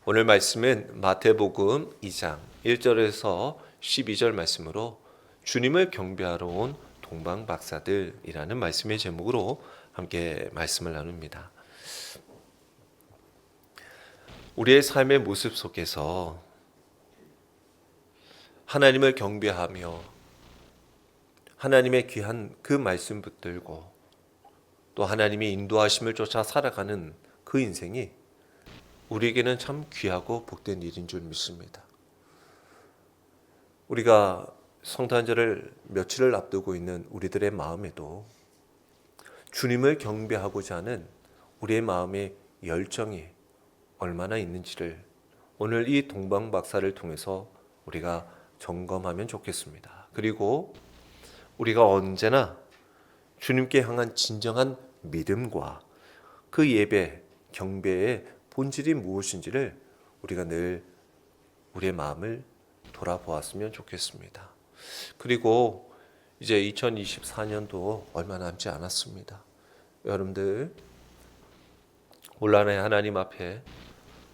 오늘 말씀은 마태복음 2장 1절에서 12절 말씀으로 주님을 경배하러 온 동방박사들이라는 말씀의 제목으로 함께 말씀을 나눕니다. 우리의 삶의 모습 속에서 하나님을 경배하며 하나님의 귀한 그 말씀 붙들고 또 하나님의 인도하심을 쫓아 살아가는 그 인생이 우리에게는 참 귀하고 복된 일인 줄 믿습니다. 우리가 성탄절을 며칠을 앞두고 있는 우리들의 마음에도 주님을 경배하고자 하는 우리의 마음의 열정이 얼마나 있는지를 오늘 이 동방박사를 통해서 우리가 점검하면 좋겠습니다. 그리고 우리가 언제나 주님께 향한 진정한 믿음과 그 예배, 경배의 본질이 무엇인지를 우리가 늘 우리의 마음을 돌아보았으면 좋겠습니다. 그리고 이제 2024년도 얼마 남지 않았습니다. 여러분들 온란의 하나님 앞에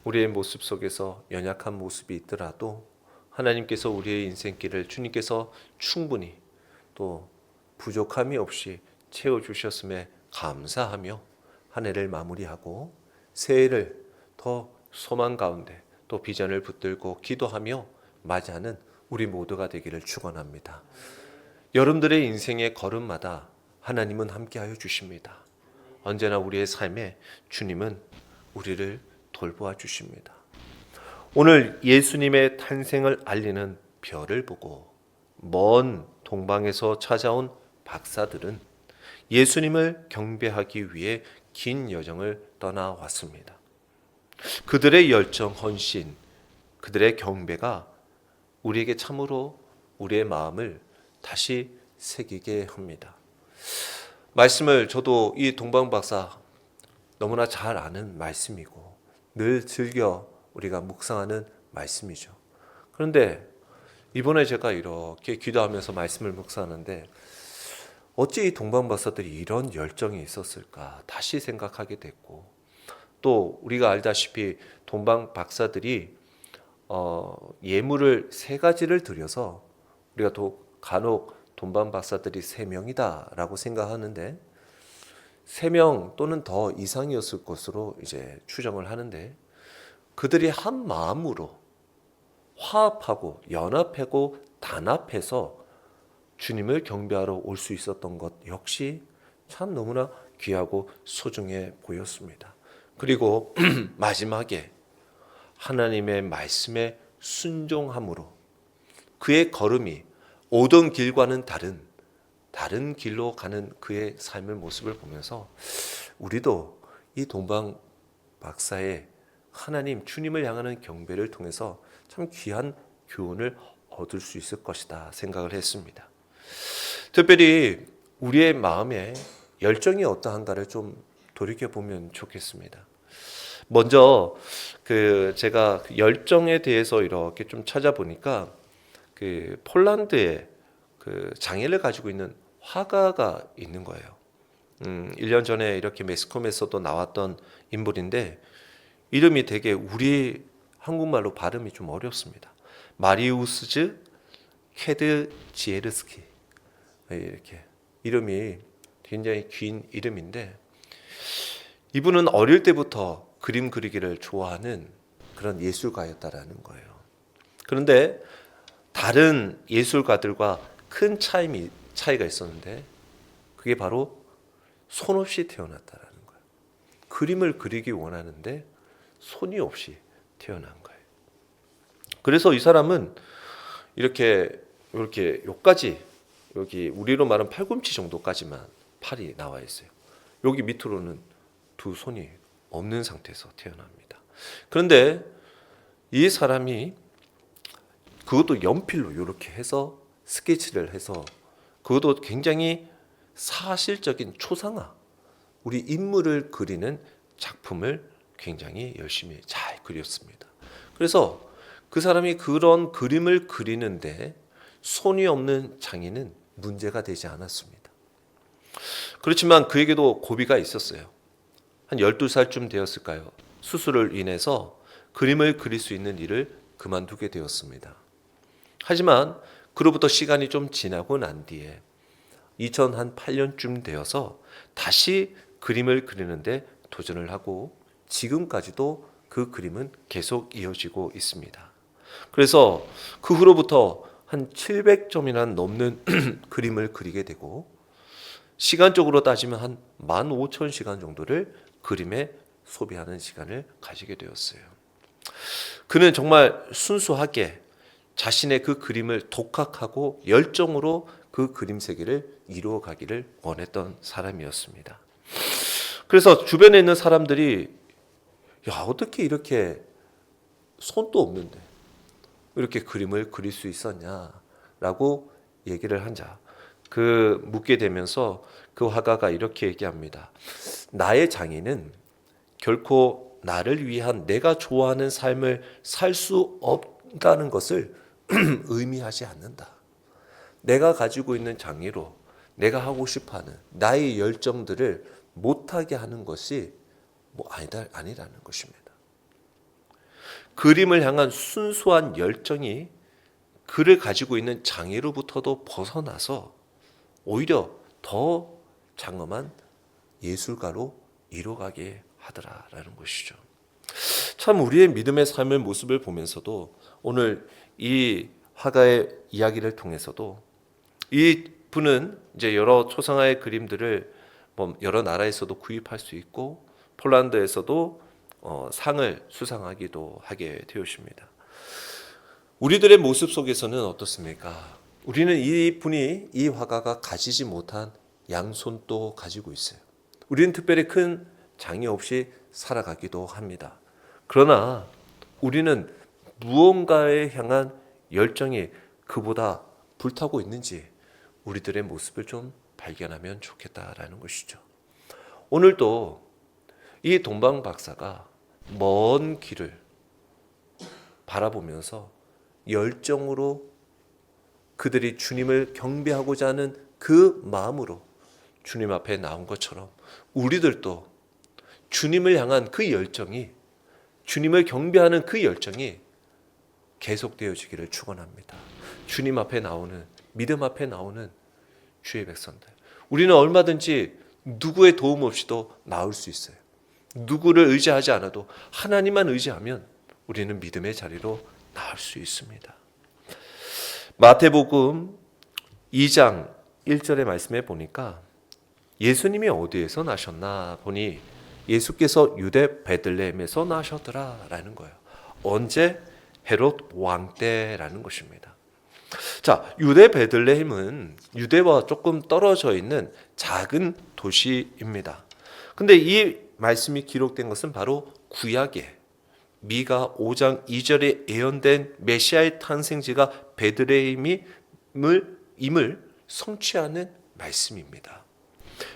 우리의 모습 속에서 연약한 모습이 있더라도 하나님께서 우리의 인생길을 주님께서 충분히 또 부족함이 없이 채워주셨음에 감사하며 한 해를 마무리하고 새해를 더 소망 가운데 또 비전을 붙들고 기도하며 맞이하는 우리 모두가 되기를 축원합니다. 여러분들의 인생의 걸음마다 하나님은 함께하여 주십니다. 언제나 우리의 삶에 주님은 우리를 돌보아 주십니다. 오늘 예수님의 탄생을 알리는 별을 보고 먼 동방에서 찾아온 박사들은 예수님을 경배하기 위해 긴 여정을 떠나왔습니다. 그들의 열정, 헌신, 그들의 경배가 우리에게 참으로 우리의 마음을 다시 새기게 합니다. 말씀을 저도 이 동방박사 너무나 잘 아는 말씀이고 늘 즐겨 우리가 묵상하는 말씀이죠. 그런데 이번에 제가 이렇게 기도하면서 말씀을 묵상하는데 어찌 이 동방박사들이 이런 열정이 있었을까 다시 생각하게 됐고 또 우리가 알다시피 동방박사들이 예물을 세 가지를 드려서 우리가 간혹 동방박사들이 3명이다 라고 생각하는데 3명 또는 더 이상이었을 것으로 이제 추정을 하는데 그들이 한 마음으로 화합하고 연합하고 단합해서 주님을 경배하러 올 수 있었던 것 역시 참 너무나 귀하고 소중해 보였습니다. 그리고 마지막에 하나님의 말씀에 순종함으로 그의 걸음이 오던 길과는 다른 길로 가는 그의 삶의 모습을 보면서 우리도 이 동방 박사의 하나님 주님을 향하는 경배를 통해서 참 귀한 교훈을 얻을 수 있을 것이다 생각을 했습니다. 특별히 우리의 마음에 열정이 어떠한가를 좀 돌이켜보면 좋겠습니다. 먼저 제가 열정에 대해서 이렇게 좀 찾아보니까 폴란드에 장애를 가지고 있는 화가가 있는 거예요. 1년 전에 이렇게 매스컴에서도 나왔던 인물인데 이름이 되게 우리 한국말로 발음이 좀 어렵습니다. 마리우스즈 케드지에르스키 이렇게 이름이 굉장히 긴 이름인데 이분은 어릴 때부터 그림 그리기를 좋아하는 그런 예술가였다라는 거예요. 그런데 다른 예술가들과 큰 차이가 있었는데 그게 바로 손 없이 태어났다라는 거예요. 그림을 그리기 원하는데 손이 없이 태어난 거예요. 그래서 이 사람은 이렇게 여기까지 여기 우리로 말하면 팔꿈치 정도까지만 팔이 나와 있어요. 여기 밑으로는 두 손이 없는 상태에서 태어납니다. 그런데 이 사람이 그것도 연필로 이렇게 해서 스케치를 해서 그것도 굉장히 사실적인 초상화, 우리 인물을 그리는 작품을 굉장히 열심히 잘 그렸습니다. 그래서 그 사람이 그런 그림을 그리는데 손이 없는 장애는 문제가 되지 않았습니다. 그렇지만 그에게도 고비가 있었어요. 한 12살쯤 되었을까요? 수술을 인해서 그림을 그릴 수 있는 일을 그만두게 되었습니다. 하지만 그로부터 시간이 좀 지나고 난 뒤에 2008년쯤 되어서 다시 그림을 그리는데 도전을 하고 지금까지도 그 그림은 계속 이어지고 있습니다. 그래서 그 후로부터 한 700점이나 넘는 그림을 그리게 되고 시간적으로 따지면 한 15,000시간 정도를 그림에 소비하는 시간을 가지게 되었어요. 그는 정말 순수하게 자신의 그 그림을 독학하고 열정으로 그 그림 세계를 이루어 가기를 원했던 사람이었습니다. 그래서 주변에 있는 사람들이 야, 어떻게 이렇게 손도 없는데 이렇게 그림을 그릴 수 있었냐라고 얘기를 한자 묻게 되면서 그 화가가 이렇게 얘기합니다. 나의 장애는 결코 나를 위한 내가 좋아하는 삶을 살 수 없다는 것을 의미하지 않는다. 내가 가지고 있는 장애로 내가 하고 싶어하는 나의 열정들을 못하게 하는 것이 아니라는 것입니다. 그림을 향한 순수한 열정이 그를 가지고 있는 장애로부터도 벗어나서 오히려 더 장엄한 예술가로 이뤄가게 하더라라는 것이죠. 참 우리의 믿음의 삶의 모습을 보면서도 오늘 이 화가의 이야기를 통해서도 이 분은 이제 여러 초상화의 그림들을 여러 나라에서도 구입할 수 있고 폴란드에서도 상을 수상하기도 하게 되었습니다. 우리들의 모습 속에서는 어떻습니까? 우리는 이 화가가 가지지 못한 양손도 가지고 있어요. 우리는 특별히 큰 장애 없이 살아가기도 합니다. 그러나 우리는 무언가에 향한 열정이 그보다 불타고 있는지 우리들의 모습을 좀 발견하면 좋겠다라는 것이죠. 오늘도 이 동방 박사가 먼 길을 바라보면서 열정으로 그들이 주님을 경배하고자 하는 그 마음으로 주님 앞에 나온 것처럼 우리들도 주님을 향한 그 열정이, 주님을 경배하는 그 열정이 계속되어지기를 축원합니다. 주님 앞에 나오는, 믿음 앞에 나오는 주의 백성들, 우리는 얼마든지 누구의 도움 없이도 나올 수 있어요. 누구를 의지하지 않아도 하나님만 의지하면 우리는 믿음의 자리로 나올 수 있습니다. 마태복음 2장 1절의 말씀에 보니까 예수님이 어디에서 나셨나 보니 예수께서 유대 베들레헴에서 나셨더라라는 거예요. 언제? 헤롯 왕 때라는 것입니다. 자, 유대 베들레헴은 유대와 조금 떨어져 있는 작은 도시입니다. 근데 이 말씀이 기록된 것은 바로 구약에 미가 5장 2절에 예언된 메시아의 탄생지가 베들레헴임을 성취하는 말씀입니다.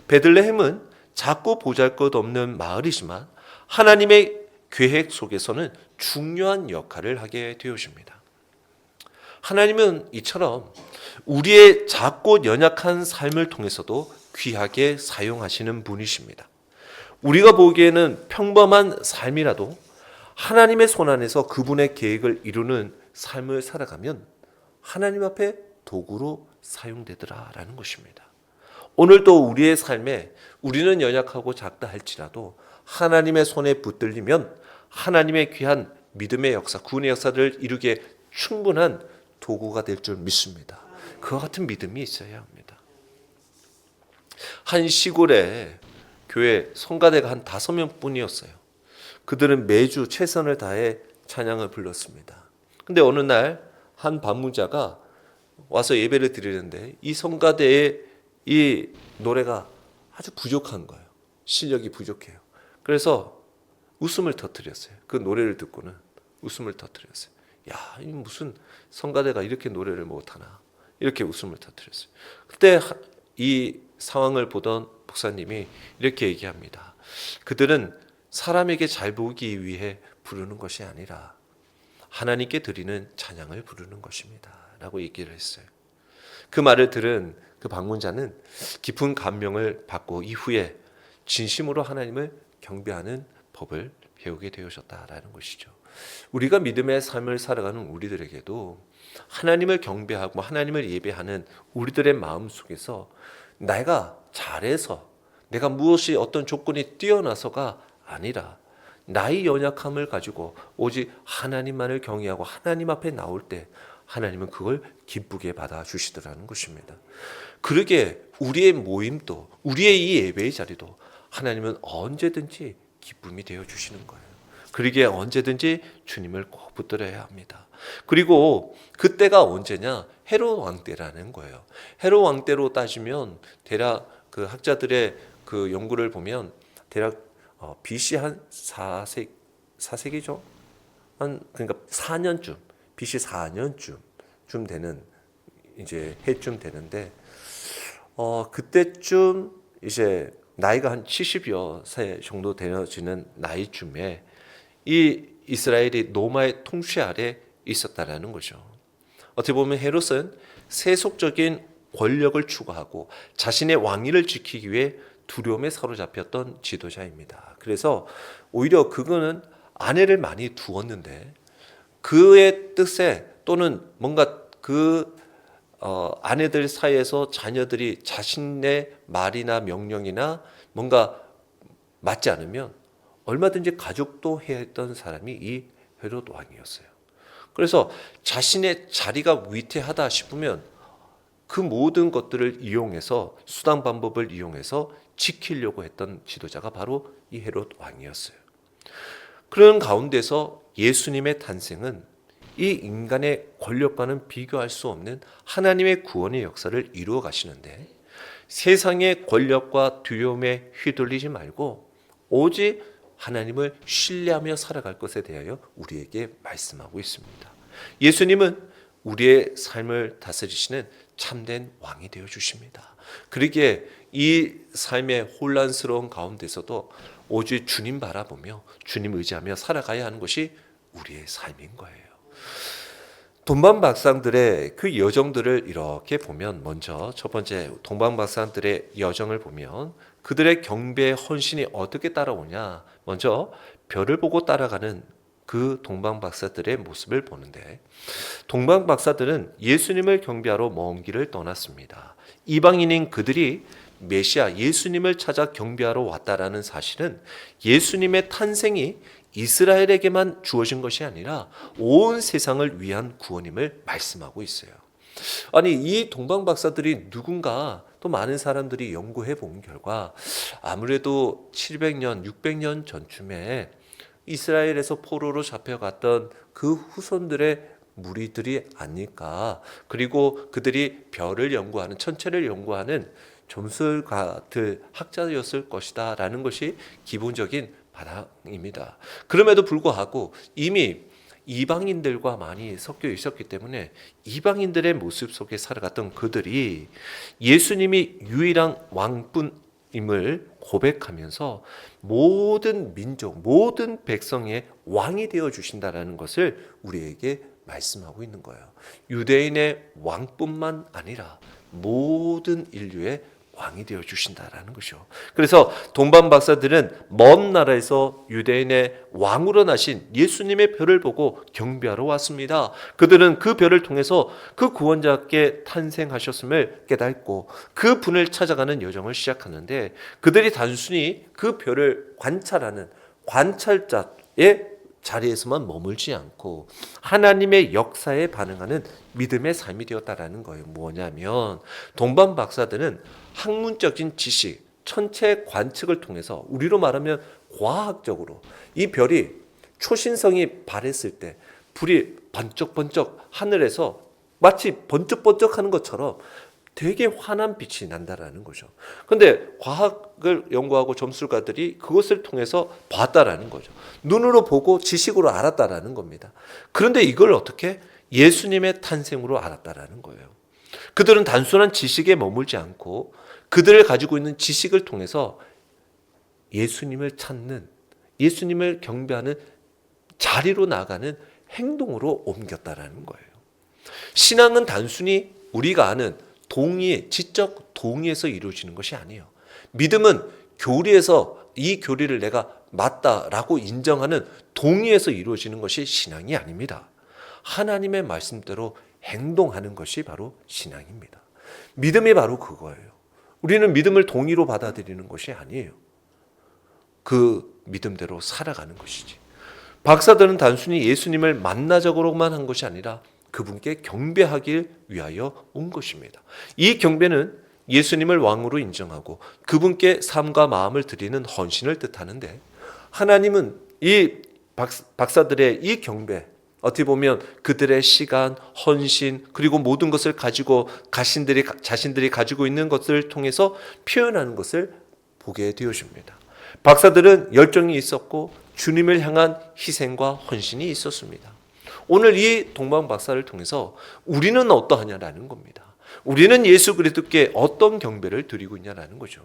베들레헴은 작고 보잘것없는 마을이지만 하나님의 계획 속에서는 중요한 역할을 하게 되어집니다. 하나님은 이처럼 우리의 작고 연약한 삶을 통해서도 귀하게 사용하시는 분이십니다. 우리가 보기에는 평범한 삶이라도 하나님의 손 안에서 그분의 계획을 이루는 삶을 살아가면 하나님 앞에 도구로 사용되더라라는 것입니다. 오늘도 우리의 삶에 우리는 연약하고 작다 할지라도 하나님의 손에 붙들리면 하나님의 귀한 믿음의 역사, 구원의 역사를 이루기에 충분한 도구가 될 줄 믿습니다. 그와 같은 믿음이 있어야 합니다. 한 시골에 교회 성가대가 한 5명 뿐이었어요. 그들은 매주 최선을 다해 찬양을 불렀습니다. 근데 어느 날 한 방문자가 와서 예배를 드리는데 이 성가대의 이 노래가 아주 부족한 거예요. 실력이 부족해요. 그래서 웃음을 터뜨렸어요. 그 노래를 듣고는 웃음을 터뜨렸어요. 야, 이 무슨 성가대가 이렇게 노래를 못하나. 이렇게 웃음을 터뜨렸어요. 그때 이 상황을 보던 목사님이 이렇게 얘기합니다. 그들은 사람에게 잘 보이기 위해 부르는 것이 아니라 하나님께 드리는 찬양을 부르는 것입니다. 라고 얘기를 했어요. 그 말을 들은 그 방문자는 깊은 감명을 받고 이후에 진심으로 하나님을 경배하는 법을 배우게 되어졌다라는 것이죠. 우리가 믿음의 삶을 살아가는 우리들에게도 하나님을 경배하고 하나님을 예배하는 우리들의 마음 속에서 내가 잘해서 내가 무엇이 어떤 조건이 뛰어나서가 아니라 나의 연약함을 가지고 오직 하나님만을 경외하고 하나님 앞에 나올 때 하나님은 그걸 기쁘게 받아주시더라는 것입니다. 그러게 우리의 모임도 우리의 이 예배의 자리도 하나님은 언제든지 기쁨이 되어주시는 거예요. 그러기에 언제든지 주님을 꼭 붙들어야 합니다. 그리고 그때가 언제냐? 헤롯 왕 때라는 거예요. 헤롯 왕 때로 따지면 대략 그 학자들의 그 연구를 보면 대략 BC 한 4세기죠. 그러니까 4년쯤 BC 4년쯤 되는 이제 해쯤 되는데 그때쯤 이제 나이가 한 70여 세 정도 되어지는 나이쯤에 이 이스라엘이 로마의 통치 아래 있었다라는 거죠. 어떻게 보면 헤롯은 세속적인 권력을 추구하고 자신의 왕위를 지키기 위해 두려움에 사로잡혔던 지도자입니다. 그래서 오히려 그거는 아내를 많이 두었는데 그의 뜻에 또는 뭔가 그 아내들 사이에서 자녀들이 자신의 말이나 명령이나 뭔가 맞지 않으면 얼마든지 가족도 해야 했던 사람이 이 헤롯 왕이었어요. 그래서 자신의 자리가 위태하다 싶으면 그 모든 것들을 이용해서 수단 방법을 이용해서 지키려고 했던 지도자가 바로 이 헤롯 왕이었어요. 그런 가운데서 예수님의 탄생은 이 인간의 권력과는 비교할 수 없는 하나님의 구원의 역사를 이루어 가시는데 세상의 권력과 두려움에 휘둘리지 말고 오직 하나님을 신뢰하며 살아갈 것에 대하여 우리에게 말씀하고 있습니다. 예수님은 우리의 삶을 다스리시는 참된 왕이 되어 주십니다. 그러기에 이 삶의 혼란스러운 가운데서도 오직 주님 바라보며 주님 의지하며 살아가야 하는 것이 우리의 삶인 거예요. 동방박사들의 그 여정들을 이렇게 보면 먼저 첫 번째 동방박사들의 여정을 보면 그들의 경배의 헌신이 어떻게 따라오냐. 먼저 별을 보고 따라가는 그 동방박사들의 모습을 보는데 동방박사들은 예수님을 경배하러 먼 길을 떠났습니다. 이방인인 그들이 메시아 예수님을 찾아 경배하러 왔다라는 사실은 예수님의 탄생이 이스라엘에게만 주어진 것이 아니라 온 세상을 위한 구원임을 말씀하고 있어요. 아니 이 동방박사들이 누군가 또 많은 사람들이 연구해 본 결과 아무래도 700년, 600년 전쯤에 이스라엘에서 포로로 잡혀갔던 그 후손들의 무리들이 아닐까. 그리고 그들이 별을 연구하는 천체를 연구하는 점술가들 학자였을 것이다 라는 것이 기본적인 바람입니다. 그럼에도 불구하고 이미 이방인들과 많이 섞여 있었기 때문에 이방인들의 모습 속에 살아갔던 그들이 예수님이 유일한 왕뿐임을 고백하면서 모든 민족, 모든 백성의 왕이 되어 주신다라는 것을 우리에게 말씀하고 있는 거예요. 유대인의 왕뿐만 아니라 모든 인류의 왕이 되어 주신다라는 것이죠. 그래서 동방박사들은 먼 나라에서 유대인의 왕으로 나신 예수님의 별을 보고 경배하러 왔습니다. 그들은 그 별을 통해서 그 구원자께 탄생하셨음을 깨닫고 그 분을 찾아가는 여정을 시작하는데 그들이 단순히 그 별을 관찰하는 관찰자의 자리에서만 머물지 않고 하나님의 역사에 반응하는 믿음의 삶이 되었다라는 거예요. 뭐냐면 동방박사들은 학문적인 지식, 천체 관측을 통해서 우리로 말하면 과학적으로 이 별이 초신성이 발했을 때 불이 번쩍번쩍 하늘에서 마치 번쩍번쩍하는 것처럼 되게 환한 빛이 난다라는 거죠. 그런데 과학을 연구하고 점술가들이 그것을 통해서 봤다라는 거죠. 눈으로 보고 지식으로 알았다라는 겁니다. 그런데 이걸 어떻게 예수님의 탄생으로 알았다라는 거예요. 그들은 단순한 지식에 머물지 않고 그들을 가지고 있는 지식을 통해서 예수님을 찾는, 예수님을 경배하는 자리로 나가는 행동으로 옮겼다라는 거예요. 신앙은 단순히 우리가 아는 동의, 지적 동의에서 이루어지는 것이 아니에요. 믿음은 교리에서 이 교리를 내가 맞다라고 인정하는 동의에서 이루어지는 것이 신앙이 아닙니다. 하나님의 말씀대로 행동하는 것이 바로 신앙입니다. 믿음이 바로 그거예요. 우리는 믿음을 동의로 받아들이는 것이 아니에요. 그 믿음대로 살아가는 것이지. 박사들은 단순히 예수님을 만나자고만 한 것이 아니라 그분께 경배하길 위하여 온 것입니다. 이 경배는 예수님을 왕으로 인정하고 그분께 삶과 마음을 드리는 헌신을 뜻하는데, 하나님은 이 박사들의 이 경배, 어떻게 보면 그들의 시간, 헌신, 그리고 모든 것을 가지고 자신들이 가지고 있는 것을 통해서 표현하는 것을 보게 되어집니다. 박사들은 열정이 있었고 주님을 향한 희생과 헌신이 있었습니다. 오늘 이 동방 박사를 통해서 우리는 어떠하냐라는 겁니다. 우리는 예수 그리스도께 어떤 경배를 드리고 있냐라는 거죠.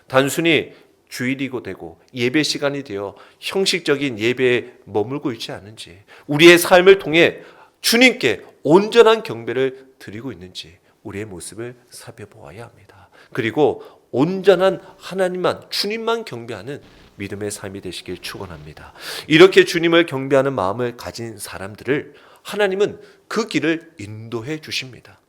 단순히 주일이고 되고 예배 시간이 되어 형식적인 예배에 머물고 있지 않은지, 우리의 삶을 통해 주님께 온전한 경배를 드리고 있는지 우리의 모습을 살펴보아야 합니다. 그리고 온전한 하나님만, 주님만 경배하는 믿음의 삶이 되시길 축원합니다. 이렇게 주님을 경배하는 마음을 가진 사람들을 하나님은 그 길을 인도해 주십니다.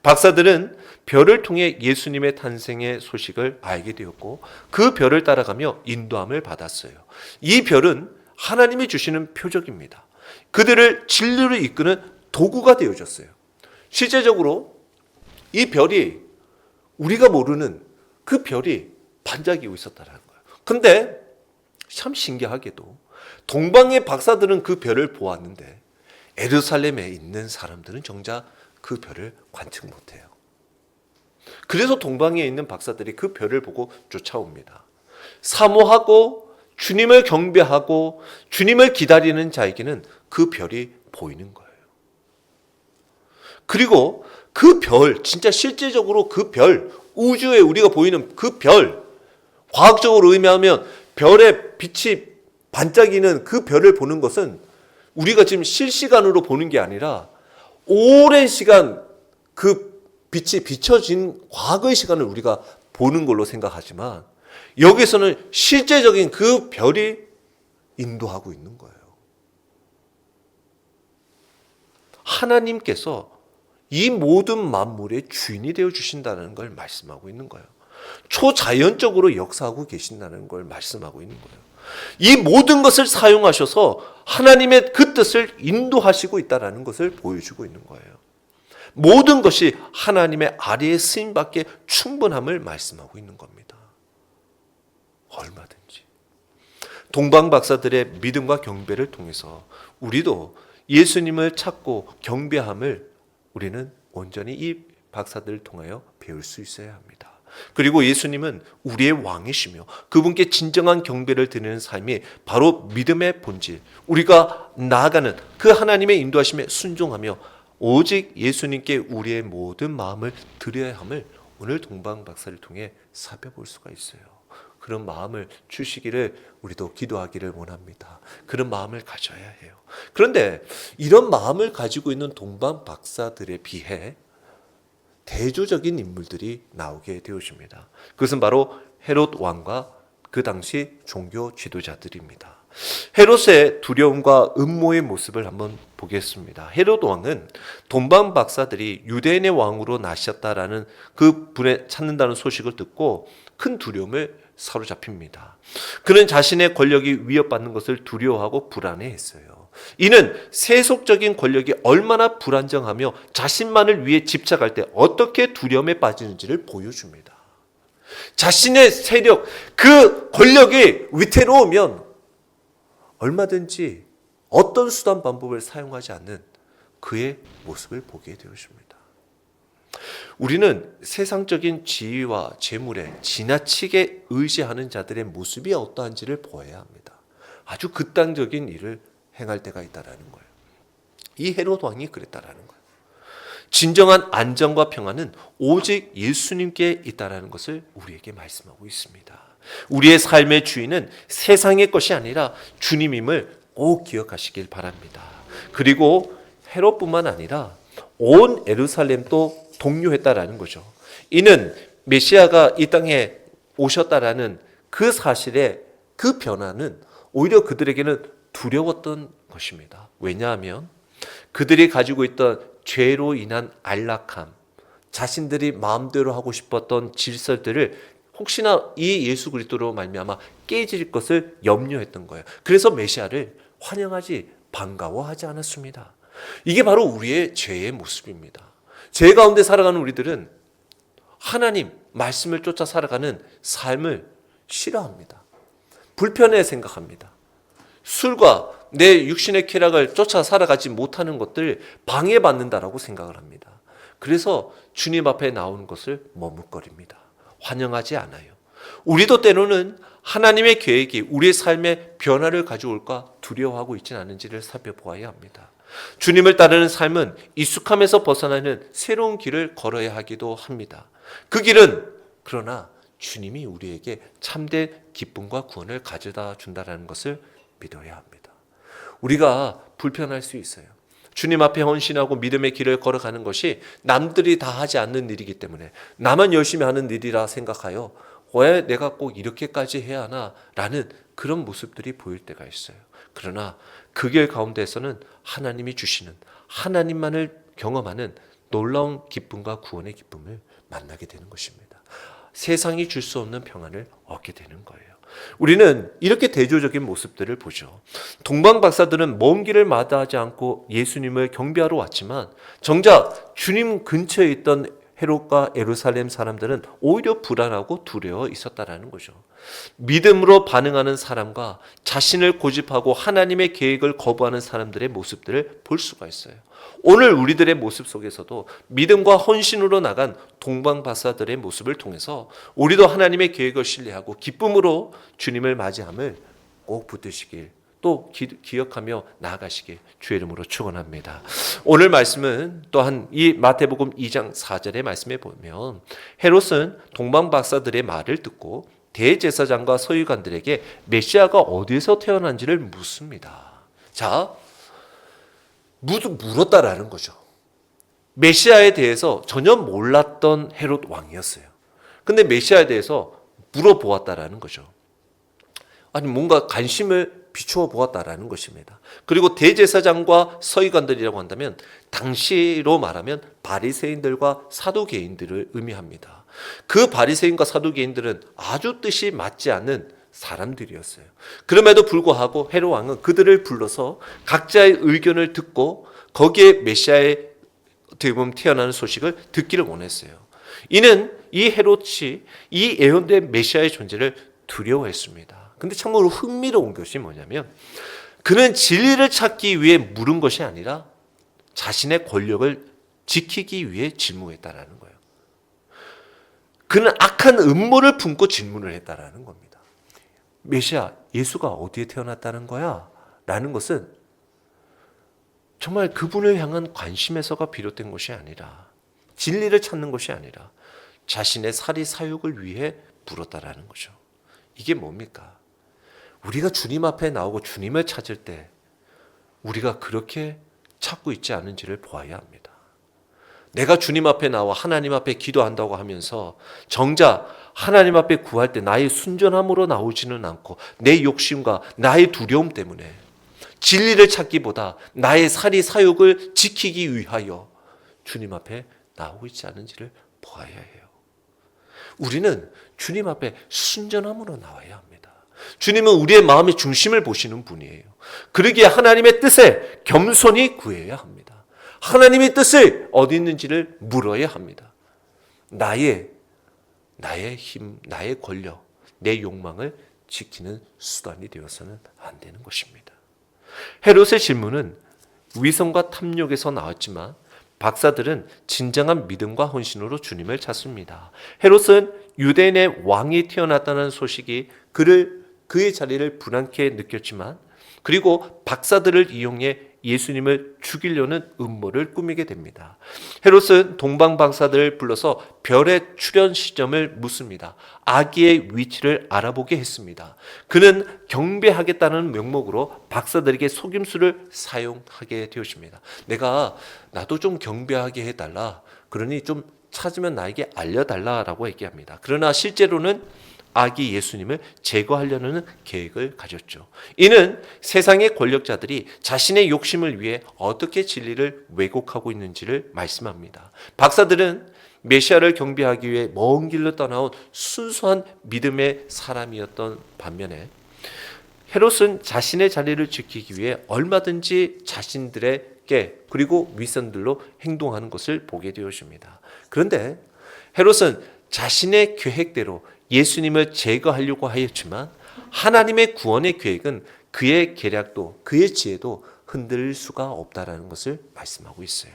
박사들은 별을 통해 예수님의 탄생의 소식을 알게 되었고 그 별을 따라가며 인도함을 받았어요. 이 별은 하나님이 주시는 표적입니다. 그들을 진리로 이끄는 도구가 되어졌어요. 실제적으로 이 별이, 우리가 모르는 그 별이 반짝이고 있었다는 거예요. 근데 참 신기하게도 동방의 박사들은 그 별을 보았는데 예루살렘에 있는 사람들은 정작 그 별을 관측 못해요. 그래서 동방에 있는 박사들이 그 별을 보고 쫓아옵니다. 사모하고 주님을 경배하고 주님을 기다리는 자에게는 그 별이 보이는 거예요. 그리고 그 별, 진짜 실제적으로 그 별, 우주에 우리가 보이는 그 별, 과학적으로 의미하면 별의 빛이 반짝이는 그 별을 보는 것은 우리가 지금 실시간으로 보는 게 아니라 오랜 시간 그 빛이 비춰진 과거의 시간을 우리가 보는 걸로 생각하지만, 여기서는 실제적인 그 별이 인도하고 있는 거예요. 하나님께서 이 모든 만물의 주인이 되어 주신다는 걸 말씀하고 있는 거예요. 초자연적으로 역사하고 계신다는 걸 말씀하고 있는 거예요. 이 모든 것을 사용하셔서 하나님의 그 뜻을 인도하시고 있다는 것을 보여주고 있는 거예요. 모든 것이 하나님의 아래에 쓰임받기에 충분함을 말씀하고 있는 겁니다. 얼마든지. 동방 박사들의 믿음과 경배를 통해서 우리도 예수님을 찾고 경배함을 우리는 온전히 이 박사들을 통하여 배울 수 있어야 합니다. 그리고 예수님은 우리의 왕이시며 그분께 진정한 경배를 드리는 삶이 바로 믿음의 본질, 우리가 나아가는 그 하나님의 인도하심에 순종하며 오직 예수님께 우리의 모든 마음을 드려야 함을 오늘 동방 박사를 통해 살펴볼 수가 있어요. 그런 마음을 주시기를 우리도 기도하기를 원합니다. 그런 마음을 가져야 해요. 그런데 이런 마음을 가지고 있는 동방 박사들에 비해 대조적인 인물들이 나오게 되어집니다. 그것은 바로 헤롯 왕과 그 당시 종교 지도자들입니다. 헤롯의 두려움과 음모의 모습을 한번 보겠습니다. 헤롯 왕은 동방 박사들이 유대인의 왕으로 나셨다라는 그 분에 찾는다는 소식을 듣고 큰 두려움을 사로잡힙니다. 그는 자신의 권력이 위협받는 것을 두려워하고 불안해했어요. 이는 세속적인 권력이 얼마나 불안정하며 자신만을 위해 집착할 때 어떻게 두려움에 빠지는지를 보여줍니다. 자신의 세력, 그 권력이 위태로우면 얼마든지 어떤 수단 방법을 사용하지 않는 그의 모습을 보게 되었습니다. 우리는 세상적인 지위와 재물에 지나치게 의지하는 자들의 모습이 어떠한지를 보아야 합니다. 아주 극단적인 일을 행할 때가 있다라는 거예요. 이 헤롯 왕이 그랬다라는 거예요. 진정한 안정과 평안은 오직 예수님께 있다라는 것을 우리에게 말씀하고 있습니다. 우리의 삶의 주인은 세상의 것이 아니라 주님임을 꼭 기억하시길 바랍니다. 그리고 헤롯뿐만 아니라 온 예루살렘도 동요했다라는 거죠. 이는 메시아가 이 땅에 오셨다라는 그 사실에 그 변화는 오히려 그들에게는 두려웠던 것입니다. 왜냐하면 그들이 가지고 있던 죄로 인한 안락함, 자신들이 마음대로 하고 싶었던 질서들을 혹시나 이 예수 그리스도로 말미암아 깨질 것을 염려했던 거예요. 그래서 메시아를 환영하지 반가워하지 않았습니다. 이게 바로 우리의 죄의 모습입니다. 죄 가운데 살아가는 우리들은 하나님 말씀을 쫓아 살아가는 삶을 싫어합니다. 불편해 생각합니다. 술과 내 육신의 쾌락을 쫓아 살아가지 못하는 것들 방해받는다라고 생각을 합니다. 그래서 주님 앞에 나오는 것을 머뭇거립니다. 환영하지 않아요. 우리도 때로는 하나님의 계획이 우리의 삶에 변화를 가져올까 두려워하고 있지는 않은지를 살펴보아야 합니다. 주님을 따르는 삶은 익숙함에서 벗어나는 새로운 길을 걸어야 하기도 합니다. 그 길은 그러나 주님이 우리에게 참된 기쁨과 구원을 가져다 준다는 것을 믿어야 합니다. 우리가 불편할 수 있어요. 주님 앞에 헌신하고 믿음의 길을 걸어가는 것이 남들이 다 하지 않는 일이기 때문에 나만 열심히 하는 일이라 생각하여 왜 내가 꼭 이렇게까지 해야 하나 라는 그런 모습들이 보일 때가 있어요. 그러나 그 길 가운데에서는 하나님이 주시는, 하나님만을 경험하는 놀라운 기쁨과 구원의 기쁨을 만나게 되는 것입니다. 세상이 줄 수 없는 평안을 얻게 되는 거예요. 우리는 이렇게 대조적인 모습들을 보죠. 동방 박사들은 먼 길을 마다하지 않고 예수님을 경배하러 왔지만 정작 주님 근처에 있던 헤롯과 예루살렘 사람들은 오히려 불안하고 두려워 있었다라는 거죠. 믿음으로 반응하는 사람과 자신을 고집하고 하나님의 계획을 거부하는 사람들의 모습들을 볼 수가 있어요. 오늘 우리들의 모습 속에서도 믿음과 헌신으로 나간 동방 박사들의 모습을 통해서 우리도 하나님의 계획을 신뢰하고 기쁨으로 주님을 맞이함을 꼭 붙드시길, 또 기억하며 나아가시길 주의 이름으로 축원합니다. 오늘 말씀은 또한 이 마태복음 2장 4절의 말씀에 보면 헤롯은 동방 박사들의 말을 듣고 대제사장과 서기관들에게 메시아가 어디에서 태어난지를 묻습니다. 자, 물었다라는 거죠. 메시아에 대해서 전혀 몰랐던 헤롯 왕이었어요. 근데 메시아에 대해서 물어보았다라는 거죠. 아니 뭔가 관심을 비추어 보았다라는 것입니다. 그리고 대제사장과 서기관들이라고 한다면 당시로 말하면 바리새인들과 사두개인들을 의미합니다. 그 바리새인과 사두개인들은 아주 뜻이 맞지 않는 사람들이었어요. 그럼에도 불구하고 헤롯 왕은 그들을 불러서 각자의 의견을 듣고 거기에 메시아의 어떻게 보면 태어나는 소식을 듣기를 원했어요. 이는 이 헤롯이 이 예언된 메시아의 존재를 두려워했습니다. 근데 참으로 흥미로운 것이 뭐냐면 그는 진리를 찾기 위해 물은 것이 아니라 자신의 권력을 지키기 위해 질문했다라는 거예요. 그는 악한 음모를 품고 질문을 했다라는 겁니다. 메시아, 예수가 어디에 태어났다는 거야? 라는 것은 정말 그분을 향한 관심에서가 비롯된 것이 아니라 진리를 찾는 것이 아니라 자신의 사리 사욕을 위해 물었다라는 거죠. 이게 뭡니까? 우리가 주님 앞에 나오고 주님을 찾을 때 우리가 그렇게 찾고 있지 않은지를 보아야 합니다. 내가 주님 앞에 나와 하나님 앞에 기도한다고 하면서 정작 하나님 앞에 구할 때 나의 순전함으로 나오지는 않고 내 욕심과 나의 두려움 때문에 진리를 찾기보다 나의 사리 사욕을 지키기 위하여 주님 앞에 나오고 있지 않은지를 보아야 해요. 우리는 주님 앞에 순전함으로 나와야 합니다. 주님은 우리의 마음의 중심을 보시는 분이에요. 그러기에 하나님의 뜻을 겸손히 구해야 합니다. 하나님의 뜻을 어디 있는지를 물어야 합니다. 나의 힘, 나의 권력, 내 욕망을 지키는 수단이 되어서는 안 되는 것입니다. 헤롯의 질문은 위선과 탐욕에서 나왔지만 박사들은 진정한 믿음과 헌신으로 주님을 찾습니다. 헤롯은 유대인의 왕이 태어났다는 소식이 그의 자리를 불안케 느꼈지만 그리고 박사들을 이용해 예수님을 죽이려는 음모를 꾸미게 됩니다. 헤롯은 동방 박사들을 불러서 별의 출현 시점을 묻습니다. 아기의 위치를 알아보게 했습니다. 그는 경배하겠다는 명목으로 박사들에게 속임수를 사용하게 되었습니다. 나도 좀 경배하게 해달라. 그러니 좀 찾으면 나에게 알려달라라고 얘기합니다. 그러나 실제로는 아기 예수님을 제거하려는 계획을 가졌죠. 이는 세상의 권력자들이 자신의 욕심을 위해 어떻게 진리를 왜곡하고 있는지를 말씀합니다. 박사들은 메시아를 경배하기 위해 먼 길로 떠나온 순수한 믿음의 사람이었던 반면에 헤롯은 자신의 자리를 지키기 위해 얼마든지 자신들에게 그리고 윗선들로 행동하는 것을 보게 되었습니다. 그런데 헤롯은 자신의 계획대로 예수님을 제거하려고 하였지만 하나님의 구원의 계획은 그의 계략도 그의 지혜도 흔들릴 수가 없다라는 것을 말씀하고 있어요.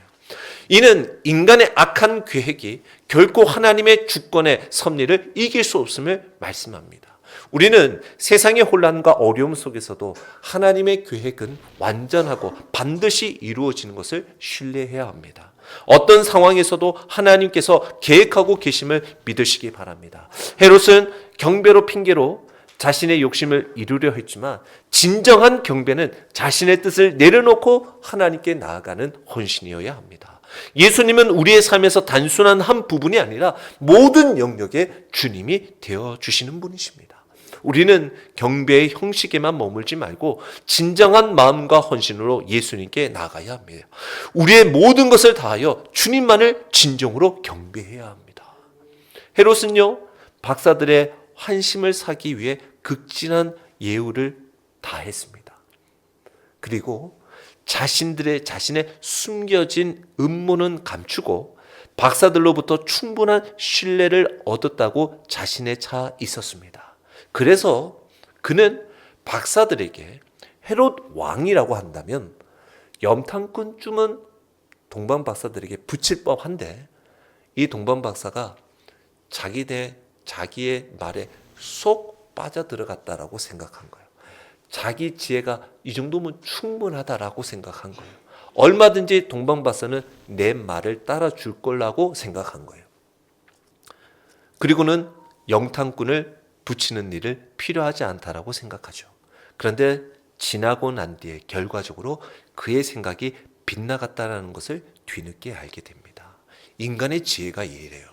이는 인간의 악한 계획이 결코 하나님의 주권의 섭리를 이길 수 없음을 말씀합니다. 우리는 세상의 혼란과 어려움 속에서도 하나님의 계획은 완전하고 반드시 이루어지는 것을 신뢰해야 합니다. 어떤 상황에서도 하나님께서 계획하고 계심을 믿으시기 바랍니다. 헤롯은 경배로 핑계로 자신의 욕심을 이루려 했지만 진정한 경배는 자신의 뜻을 내려놓고 하나님께 나아가는 헌신이어야 합니다. 예수님은 우리의 삶에서 단순한 한 부분이 아니라 모든 영역에 주님이 되어주시는 분이십니다. 우리는 경배의 형식에만 머물지 말고 진정한 마음과 헌신으로 예수님께 나아가야 합니다. 우리의 모든 것을 다하여 주님만을 진정으로 경배해야 합니다. 헤롯은요, 박사들의 환심을 사기 위해 극진한 예우를 다했습니다. 그리고 자신의 숨겨진 음모는 감추고 박사들로부터 충분한 신뢰를 얻었다고 자신에 차 있었습니다. 그래서 그는 박사들에게 헤롯 왕이라고 한다면 염탐꾼쯤은 동방 박사들에게 붙일 법한데 이 동방 박사가 자기의 말에 쏙 빠져들어갔다라고 생각한 거예요. 자기 지혜가 이 정도면 충분하다라고 생각한 거예요. 얼마든지 동방 박사는 내 말을 따라줄 거라고 생각한 거예요. 그리고는 염탐꾼을 붙이는 일을 필요하지 않다라고 생각하죠. 그런데 지나고 난 뒤에 결과적으로 그의 생각이 빗나갔다는 것을 뒤늦게 알게 됩니다. 인간의 지혜가 이래요.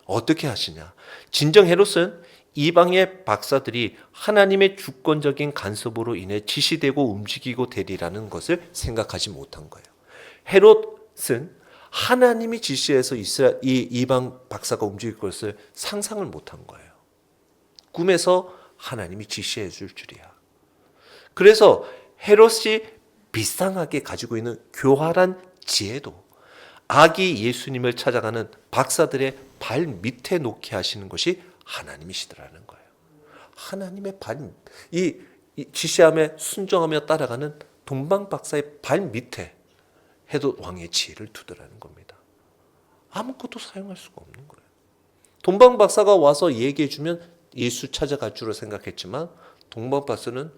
어떻게 하시냐? 진정 헤롯은 이방의 박사들이 하나님의 주권적인 간섭으로 인해 지시되고 움직이고 되리라는 것을 생각하지 못한 거예요. 헤롯은 하나님이 지시해서 이 이방 박사가 움직일 것을 상상을 못한 거예요. 꿈에서 하나님이 지시해 줄 줄이야. 그래서 헤롯이 비상하게 가지고 있는 교활한 지혜도 아기 예수님을 찾아가는 박사들의 발 밑에 놓게 하시는 것이 하나님이시더라는 거예요. 하나님의 이 지시함에 순종하며 따라가는 동방 박사의 발 밑에 헤롯 왕의 지혜를 두더라는 겁니다. 아무것도 사용할 수가 없는 거예요. 동방 박사가 와서 얘기해 주면 예수 찾아갈 줄로 생각했지만 동방 박사는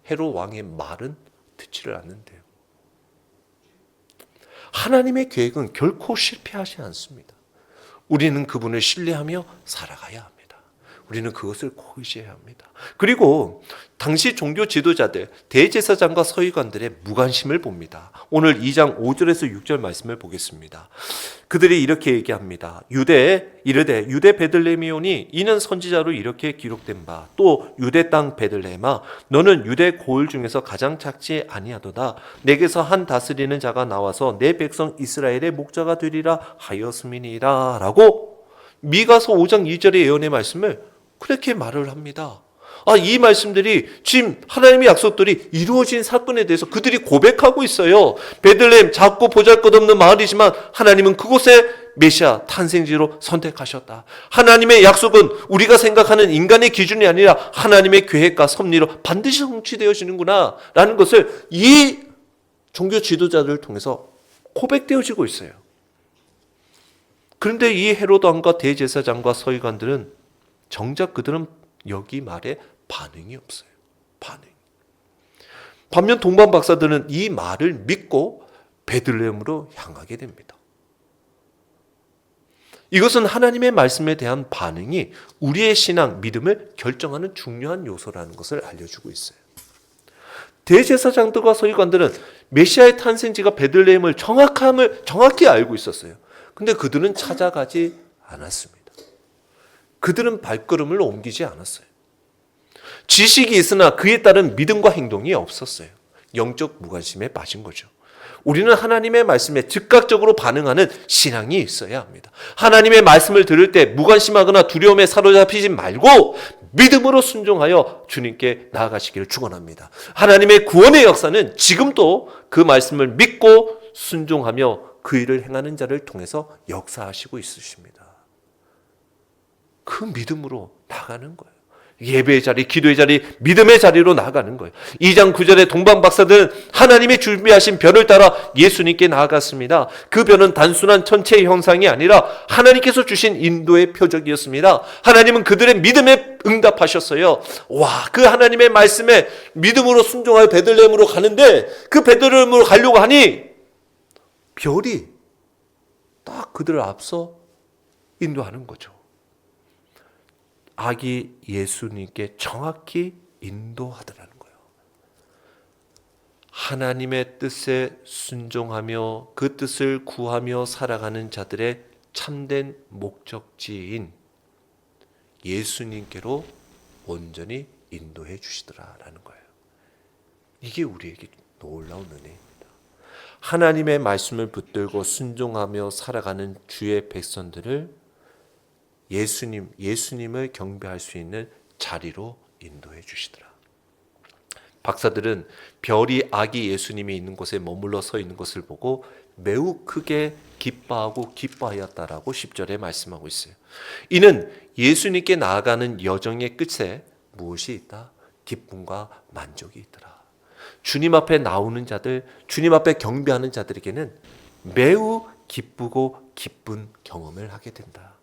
헤롯 왕의 말은 듣지를 않는데요. 하나님의 계획은 결코 실패하지 않습니다. 우리는 그분을 신뢰하며 살아가야 합니다. 우리는 그것을 꼭 의지해야 합니다. 그리고 당시 종교 지도자들, 대제사장과 서기관들의 무관심을 봅니다. 오늘 2장 5절에서 6절 말씀을 보겠습니다. 그들이 이렇게 얘기합니다. 이르되 유대 베들레헴이오니 이는 선지자로 이렇게 기록된 바 또 유대 땅 베들레헴아 너는 유대 고을 중에서 가장 작지 아니하도다. 내게서 한 다스리는 자가 나와서 내 백성 이스라엘의 목자가 되리라 하였음이니라 라고 미가서 5장 2절의 예언의 말씀을 그렇게 말을 합니다. 이 말씀들이 지금 하나님의 약속들이 이루어진 사건에 대해서 그들이 고백하고 있어요. 베들레헴 작고 보잘것없는 마을이지만 하나님은 그곳에 메시아 탄생지로 선택하셨다. 하나님의 약속은 우리가 생각하는 인간의 기준이 아니라 하나님의 계획과 섭리로 반드시 성취되어지는구나 라는 것을 이 종교 지도자들을 통해서 고백되어지고 있어요. 그런데 이 헤롯 왕과 대제사장과 서기관들은 정작 그들은 여기 말에 반응이 없어요. 반면 동방 박사들은 이 말을 믿고 베들레헴으로 향하게 됩니다. 이것은 하나님의 말씀에 대한 반응이 우리의 신앙, 믿음을 결정하는 중요한 요소라는 것을 알려주고 있어요. 대제사장들과 서기관들은 메시아의 탄생지가 베들레헴을 정확히 알고 있었어요. 근데 그들은 찾아가지 않았습니다. 그들은 발걸음을 옮기지 않았어요. 지식이 있으나 그에 따른 믿음과 행동이 없었어요. 영적 무관심에 빠진 거죠. 우리는 하나님의 말씀에 즉각적으로 반응하는 신앙이 있어야 합니다. 하나님의 말씀을 들을 때 무관심하거나 두려움에 사로잡히지 말고 믿음으로 순종하여 주님께 나아가시기를 축원합니다. 하나님의 구원의 역사는 지금도 그 말씀을 믿고 순종하며 그 일을 행하는 자를 통해서 역사하시고 있으십니다. 그 믿음으로 나가는 거예요. 예배의 자리, 기도의 자리, 믿음의 자리로 나아가는 거예요. 2장 9절에 동방 박사들은 하나님이 준비하신 별을 따라 예수님께 나아갔습니다. 그 별은 단순한 천체의 형상이 아니라 하나님께서 주신 인도의 표적이었습니다. 하나님은 그들의 믿음에 응답하셨어요. 와, 그 하나님의 말씀에 믿음으로 순종하여 베들레헴으로 가는데 그 베들레헴으로 가려고 하니 별이 딱 그들을 앞서 인도하는 거죠. 아기 예수님께 정확히 인도하더라는 거예요. 하나님의 뜻에 순종하며 그 뜻을 구하며 살아가는 자들의 참된 목적지인 예수님께로 온전히 인도해 주시더라라는 거예요. 이게 우리에게 놀라운 은혜입니다. 하나님의 말씀을 붙들고 순종하며 살아가는 주의 백성들을 예수님을 경배할 수 있는 자리로 인도해 주시더라. 박사들은 별이 아기 예수님이 있는 곳에 머물러 서 있는 것을 보고 매우 크게 기뻐하였다라고 10절에 말씀하고 있어요. 이는 예수님께 나아가는 여정의 끝에 무엇이 있다? 기쁨과 만족이 있더라. 주님 앞에 나오는 자들, 주님 앞에 경배하는 자들에게는 매우 기쁘고 기쁜 경험을 하게 된다.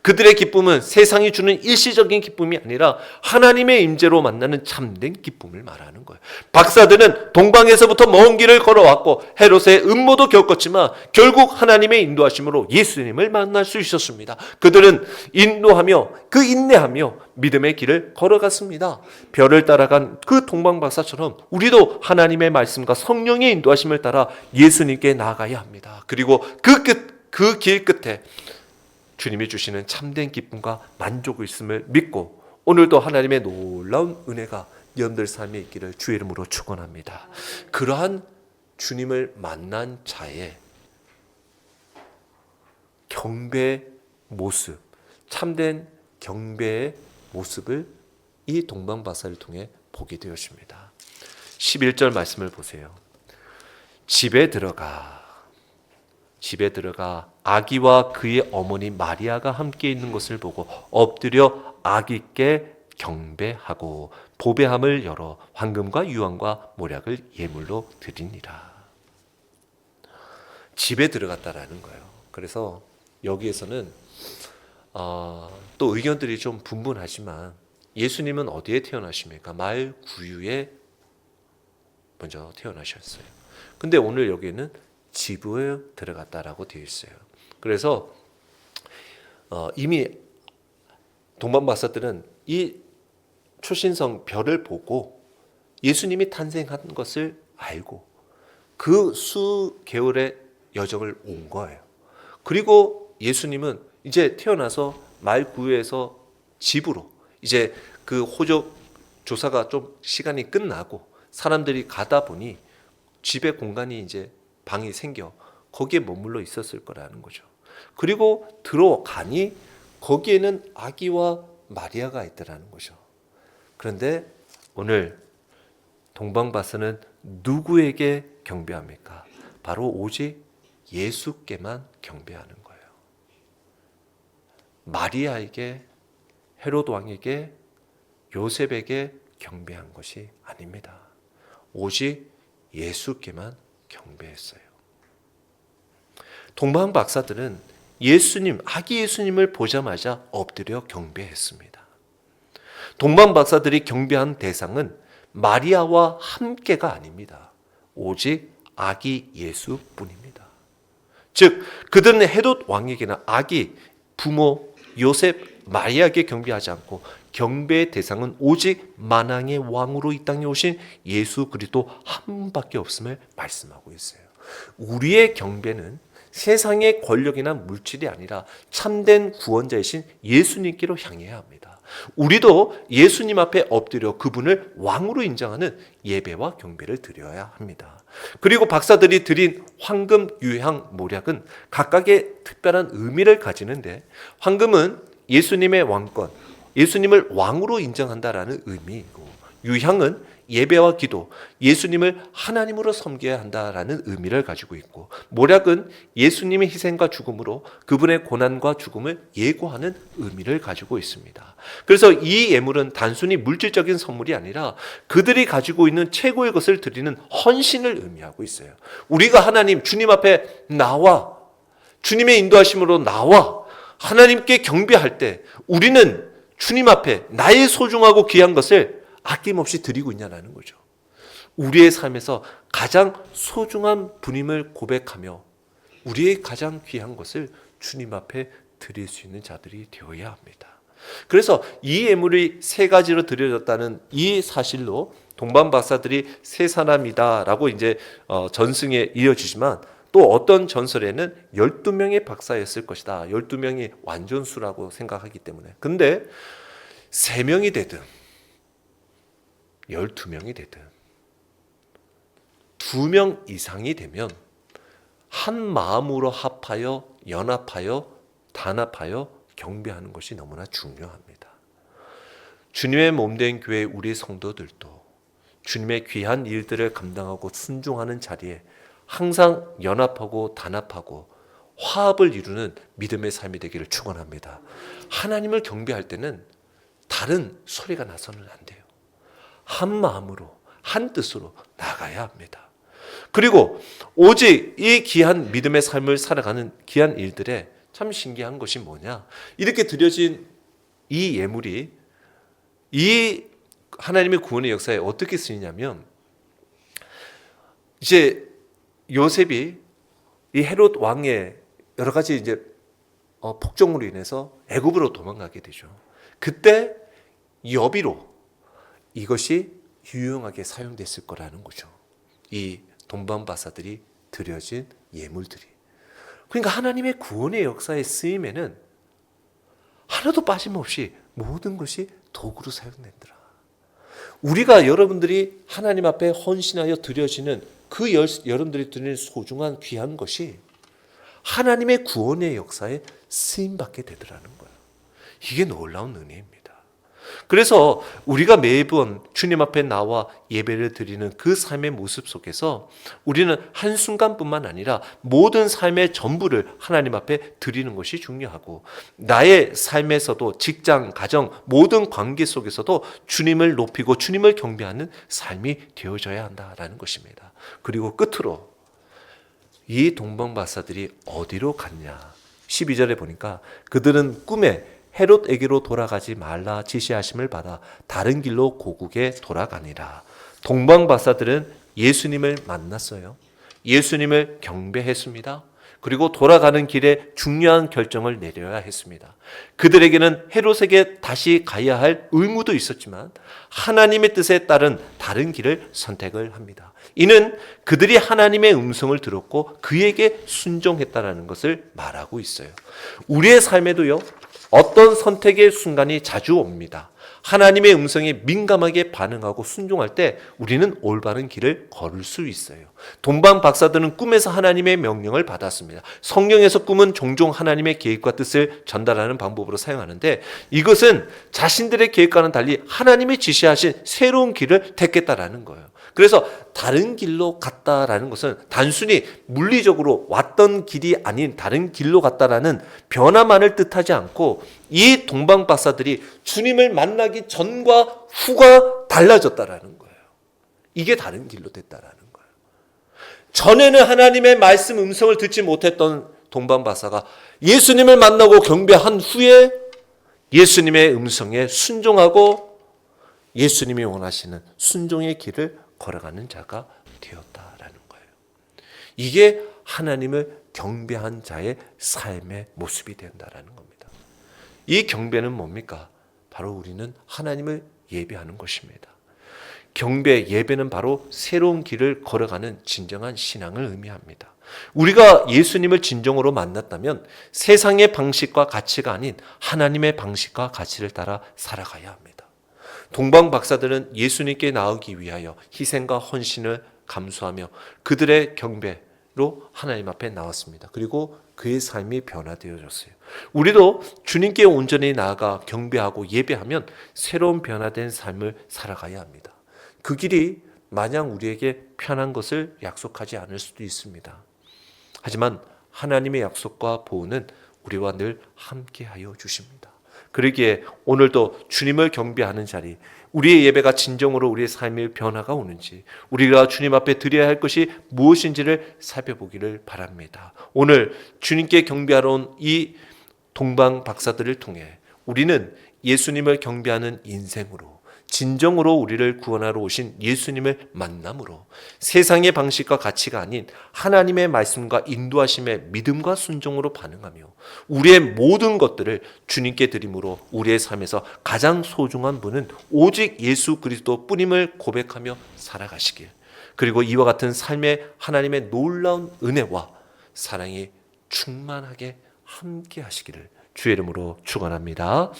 그들의 기쁨은 세상이 주는 일시적인 기쁨이 아니라 하나님의 임재로 만나는 참된 기쁨을 말하는 거예요. 박사들은 동방에서부터 먼 길을 걸어왔고 헤롯의 음모도 겪었지만 결국 하나님의 인도하심으로 예수님을 만날 수 있었습니다. 그들은 인도하며 그 인내하며 믿음의 길을 걸어갔습니다. 별을 따라간 그 동방 박사처럼 우리도 하나님의 말씀과 성령의 인도하심을 따라 예수님께 나아가야 합니다. 그리고 그 길 끝에 주님이 주시는 참된 기쁨과 만족이 있음을 믿고 오늘도 하나님의 놀라운 은혜가 여러분들 삶에 있기를 주의 이름으로 축원합니다. 그러한 주님을 만난 자의 경배의 모습, 참된 경배의 모습을 이 동방박사를 통해 보게 되었습니다. 11절 말씀을 보세요. 집에 들어가 아기와 그의 어머니 마리아가 함께 있는 것을 보고 엎드려 아기께 경배하고 보배함을 열어 황금과 유황과 모략을 예물로 드리니라. 집에 들어갔다라는 거예요. 그래서 여기에서는 또 의견들이 좀 분분하지만 예수님은 어디에 태어나십니까? 말 구유에 먼저 태어나셨어요. 근데 오늘 여기는 집에 들어갔다라고 되어 있어요. 그래서 이미 동방박사들은 이 초신성 별을 보고 예수님이 탄생한 것을 알고 그 수개월의 여정을 온 거예요. 그리고 예수님은 이제 태어나서 말구유에서 집으로 이제 그 호적 조사가 좀 시간이 끝나고 사람들이 가다 보니 집에 공간이 이제 방이 생겨 거기에 머물러 있었을 거라는 거죠. 그리고 들어가니 거기에는 아기와 마리아가 있더라는 거죠. 그런데 오늘 동방박사는 누구에게 경배합니까? 바로 오직 예수께만 경배하는 거예요. 마리아에게, 헤롯 왕에게, 요셉에게 경배한 것이 아닙니다. 오직 예수께만 경배했어요. 동방 박사들은 아기 예수님을 보자마자 엎드려 경배했습니다. 동방 박사들이 경배한 대상은 마리아와 함께가 아닙니다. 오직 아기 예수뿐입니다. 즉 그들은 헤롯 왕에게나 아기 부모 요셉 마리아에게 경배하지 않고 경배의 대상은 오직 만왕의 왕으로 이 땅에 오신 예수 그리스도 한 분밖에 없음을 말씀하고 있어요. 우리의 경배는 세상의 권력이나 물질이 아니라 참된 구원자이신 예수님께로 향해야 합니다. 우리도 예수님 앞에 엎드려 그분을 왕으로 인정하는 예배와 경배를 드려야 합니다. 그리고 박사들이 드린 황금, 유향, 모략은 각각의 특별한 의미를 가지는데, 황금은 예수님의 왕권, 예수님을 왕으로 인정한다라는 의미이고, 유향은 예배와 기도, 예수님을 하나님으로 섬겨야 한다라는 의미를 가지고 있고, 모략은 예수님의 희생과 죽음으로 그분의 고난과 죽음을 예고하는 의미를 가지고 있습니다. 그래서 이 예물은 단순히 물질적인 선물이 아니라 그들이 가지고 있는 최고의 것을 드리는 헌신을 의미하고 있어요. 우리가 하나님, 주님 앞에 나와 주님의 인도하심으로 나와 하나님께 경배할 때 우리는 주님 앞에 나의 소중하고 귀한 것을 아낌없이 드리고 있냐라는 거죠. 우리의 삶에서 가장 소중한 분임을 고백하며 우리의 가장 귀한 것을 주님 앞에 드릴 수 있는 자들이 되어야 합니다. 그래서 이 예물이 세 가지로 드려졌다는 이 사실로 동방 박사들이 세 사람이다라고 이제 전승에 이어지지만, 또 어떤 전설에는 12명의 박사였을 것이다. 12명이 완전수라고 생각하기 때문에. 근데 3명이 되든 12명이 되든 2명 이상이 되면 한 마음으로 합하여 연합하여 단합하여 경배하는 것이 너무나 중요합니다. 주님의 몸된 교회 우리 성도들도 주님의 귀한 일들을 감당하고 순종하는 자리에 항상 연합하고 단합하고 화합을 이루는 믿음의 삶이 되기를 축원합니다. 하나님을 경배할 때는 다른 소리가 나서는 안 돼요. 한 마음으로 한 뜻으로 나가야 합니다. 그리고 오직 이 귀한 믿음의 삶을 살아가는 귀한 일들에 참 신기한 것이 뭐냐, 이렇게 드려진 이 예물이 이 하나님의 구원의 역사에 어떻게 쓰이냐면, 이제 요셉이 이 헤롯 왕의 여러 가지 이제 폭정으로 인해서 애굽으로 도망가게 되죠. 그때 여비로 이것이 유용하게 사용됐을 거라는 거죠. 이 동방박사들이 드려진 예물들이. 그러니까 하나님의 구원의 역사의 쓰임에는 하나도 빠짐없이 모든 것이 도구로 사용된다. 우리가 여러분들이 하나님 앞에 헌신하여 드려지는 그 여러분들이 드리는 소중한 귀한 것이 하나님의 구원의 역사에 쓰임받게 되더라는 거예요. 이게 놀라운 은혜입니다. 그래서 우리가 매번 주님 앞에 나와 예배를 드리는 그 삶의 모습 속에서 우리는 한순간뿐만 아니라 모든 삶의 전부를 하나님 앞에 드리는 것이 중요하고, 나의 삶에서도 직장, 가정, 모든 관계 속에서도 주님을 높이고 주님을 경배하는 삶이 되어져야 한다라는 것입니다. 그리고 끝으로 이 동방박사들이 어디로 갔냐, 12절에 보니까 그들은 꿈에 헤롯에게로 돌아가지 말라 지시하심을 받아 다른 길로 고국에 돌아가니라. 동방박사들은 예수님을 만났어요. 예수님을 경배했습니다. 그리고 돌아가는 길에 중요한 결정을 내려야 했습니다. 그들에게는 헤롯에게 다시 가야 할 의무도 있었지만 하나님의 뜻에 따른 다른 길을 선택을 합니다. 이는 그들이 하나님의 음성을 들었고 그에게 순종했다는 것을 말하고 있어요. 우리의 삶에도요, 어떤 선택의 순간이 자주 옵니다. 하나님의 음성에 민감하게 반응하고 순종할 때 우리는 올바른 길을 걸을 수 있어요. 동방 박사들은 꿈에서 하나님의 명령을 받았습니다. 성경에서 꿈은 종종 하나님의 계획과 뜻을 전달하는 방법으로 사용하는데, 이것은 자신들의 계획과는 달리 하나님이 지시하신 새로운 길을 택했다라는 거예요. 그래서 다른 길로 갔다라는 것은 단순히 물리적으로 왔던 길이 아닌 다른 길로 갔다라는 변화만을 뜻하지 않고, 이 동방 박사들이 주님을 만나기 전과 후가 달라졌다라는 거예요. 이게 다른 길로 됐다라는 거예요. 전에는 하나님의 말씀 음성을 듣지 못했던 동방 박사가 예수님을 만나고 경배한 후에 예수님의 음성에 순종하고 예수님이 원하시는 순종의 길을 걸어가는 자가 되었다라는 거예요. 이게 하나님을 경배한 자의 삶의 모습이 된다라는 겁니다. 이 경배는 뭡니까? 바로 우리는 하나님을 예배하는 것입니다. 경배, 예배는 바로 새로운 길을 걸어가는 진정한 신앙을 의미합니다. 우리가 예수님을 진정으로 만났다면 세상의 방식과 가치가 아닌 하나님의 방식과 가치를 따라 살아가야 합니다. 동방 박사들은 예수님께 나오기 위하여 희생과 헌신을 감수하며 그들의 경배로 하나님 앞에 나왔습니다. 그리고 그의 삶이 변화되어졌어요. 우리도 주님께 온전히 나아가 경배하고 예배하면 새로운 변화된 삶을 살아가야 합니다. 그 길이 마냥 우리에게 편한 것을 약속하지 않을 수도 있습니다. 하지만 하나님의 약속과 보호는 우리와 늘 함께하여 주십니다. 그러기에 오늘도 주님을 경배하는 자리, 우리의 예배가 진정으로 우리의 삶의 변화가 오는지, 우리가 주님 앞에 드려야 할 것이 무엇인지를 살펴보기를 바랍니다. 오늘 주님께 경배하러 온 이 동방 박사들을 통해 우리는 예수님을 경배하는 인생으로, 진정으로 우리를 구원하러 오신 예수님을 만남으로 세상의 방식과 가치가 아닌 하나님의 말씀과 인도하심의 믿음과 순종으로 반응하며 우리의 모든 것들을 주님께 드림으로 우리의 삶에서 가장 소중한 분은 오직 예수 그리스도 뿐임을 고백하며 살아가시길, 그리고 이와 같은 삶의 하나님의 놀라운 은혜와 사랑이 충만하게 함께 하시기를 주의 이름으로 축원합니다.